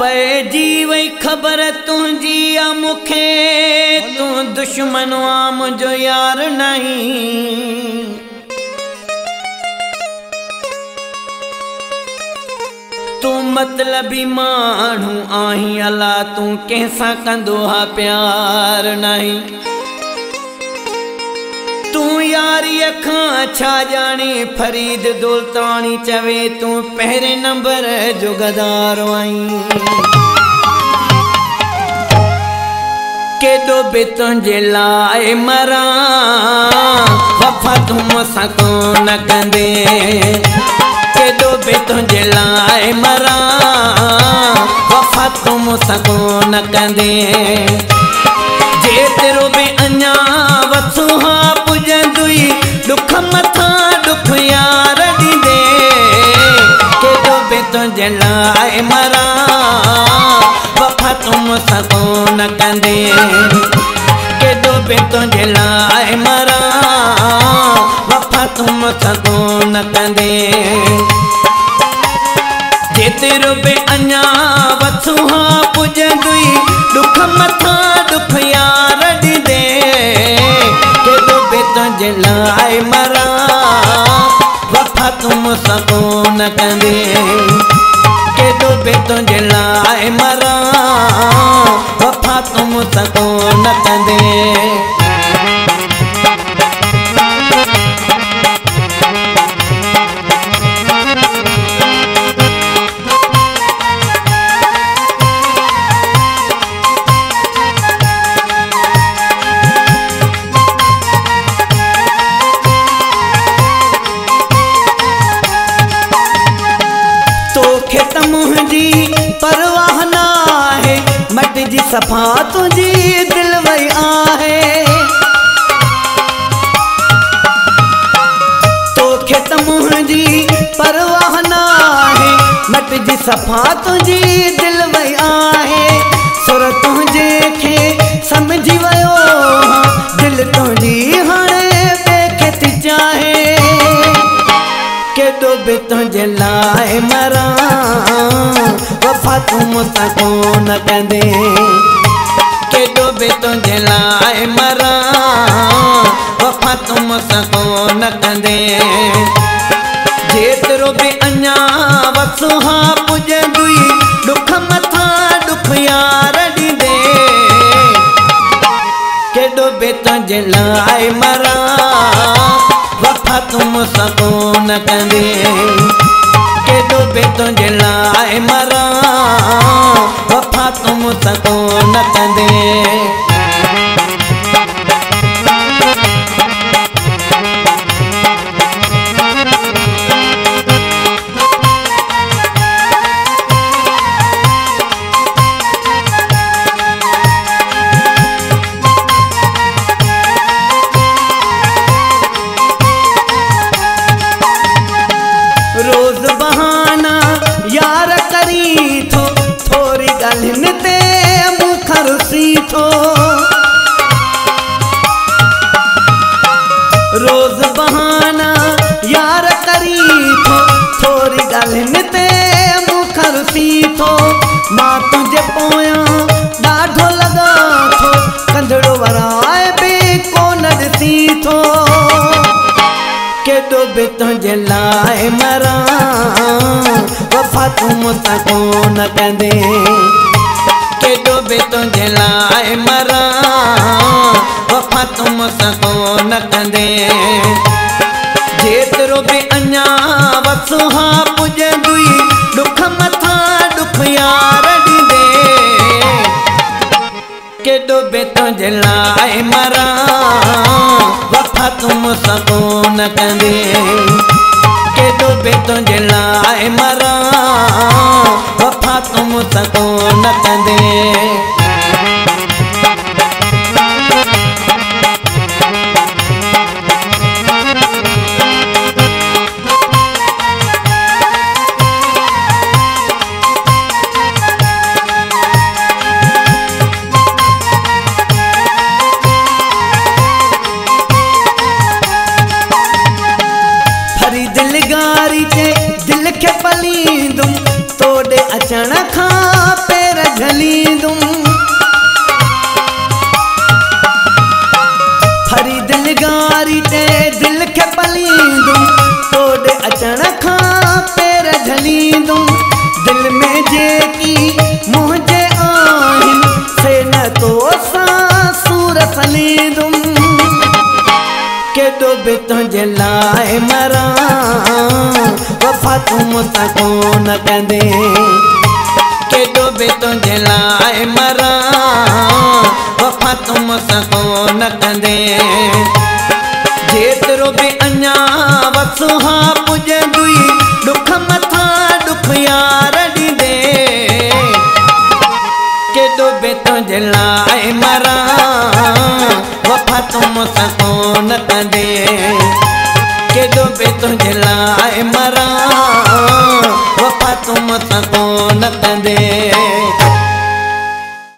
पैजी वही खबर तुझी आ मुखे तू दुश्मन आ मुझो यार नहीं। तू मतलबी मानू आही अला तू कैसा कंदो हा प्यार नहीं। तू यारी अखां छा जाने फरीद दौलतानी चवे तू पहरे नंबर जो गदार आई। केडो बि तुंहिंजे लाइ मरा वफ़ा तू मूंसां कोन कंदे। केडो बि तुंहिंजे लाइ मरा वफ़ा तू मूंसां कोन कंदे। जेतिरो बि अञा वसू हा पुॼंदुई दुख मथां दुख यार ॾींदे। केॾो बि तुंहिंजे लाइ मरा वफ़ा तू मूंसां कोन कंदे। केॾो बि तुंहिंजे लाइ मरा वफ़ा तू मूंसां कोन कंदे। जेतिरो बि अञा वसू हा पुॼंदुई दुख मथां दुख यार ॾींदे। केॾो बि तुंहिंजे लाइ मरा वफ़ा तू मूंसां कोन कंदे। केॾो बि तुंहिंजे लाइ मरा वफ़ा तू मूंसां कोन कंदे। मुझी परवाह ना है मट जी सफ़ा तुझी दिल वही आहे। तोखे त मुझी परवाह ना है मट जी सफ़ा तुझी दिल वही आहे। सुर तुझे खे समझी वयो दिल तुझी हाणे ॿिए थी चाहे। केॾो बि तुंहिंजे लाइ मरा वफ़ा तू मूंसां कोन कंदे। केॾो बि तुंहिंजे लाइ मरा वफ़ा तू मूंसां कोन कंदे। जेतिरो बि अञा वसू हा पुॼंदुई दुख मथां दुख यार ॾींदे। केॾो बि तुंहिंजे लाइ मरा वफ़ा तू मूंसां कोन कंदे। केॾो बि तुंहिंजे लाइ मरा वफ़ा तू मूंसां कोन कंदे। रोज़ बहाना यार करी थो थोरी ॻाल्हियुनि ते मूंखां रुसी थो। रोज़ बहाना यार करी थो थोरी ॻाल्हियुनि ते मूंखां रुसी थो। मां तुंहिंजे पोयां ॾाढो लॻा थो कंधड़ो वराए बि कोन ॾिसी थो। केॾो बि तुंहिंजे लाइ मरा वफ़ा तू मूंसां कोन कंदे। केॾो बि तुंहिंजे लाइ मरा वफ़ा तू मूंसां कोन कंदे। जेतिरो बि अञा वसू हा पुॼंदुई दुख मथां दुख यार ॾींदे। केॾो बि तुंहिंजे लाइ मरा वफ़ा तू मूंसां कोन कंदे। केॾो बि तुंहिंजे लाइ मरा वफ़ा तू मूंसां कोन कंदे। दिलगारी ते दिल खे पलींदुमि तोॾे अचण खां झलींदुम फरी दिलगारी ते दिल के पलींदुम तोड़े अचण खां पैर झलींदुम दिल में जेकी मुझे आहिन से न तो सां सूर सलींदुम केॾो बि तुंहिंजे लाइ मरां वफ़ा तूं मूंसां कोन कंदे केॾो बि तुंहिंजे लाइ मरां वफ़ा तूं मूंसां कोन कंदे जेतिरो बि अञा वसुहा पुॼंदुई ॾुख मथां ॾुख यार ॾींदे केॾो बि तुंहिंजे लाइ मरां वफ़ा तूं मूंसां कोन कंदे केॾो बि तुंहिंजे लाइ मरां वफ़ा तूं मूंसां कोन कंदे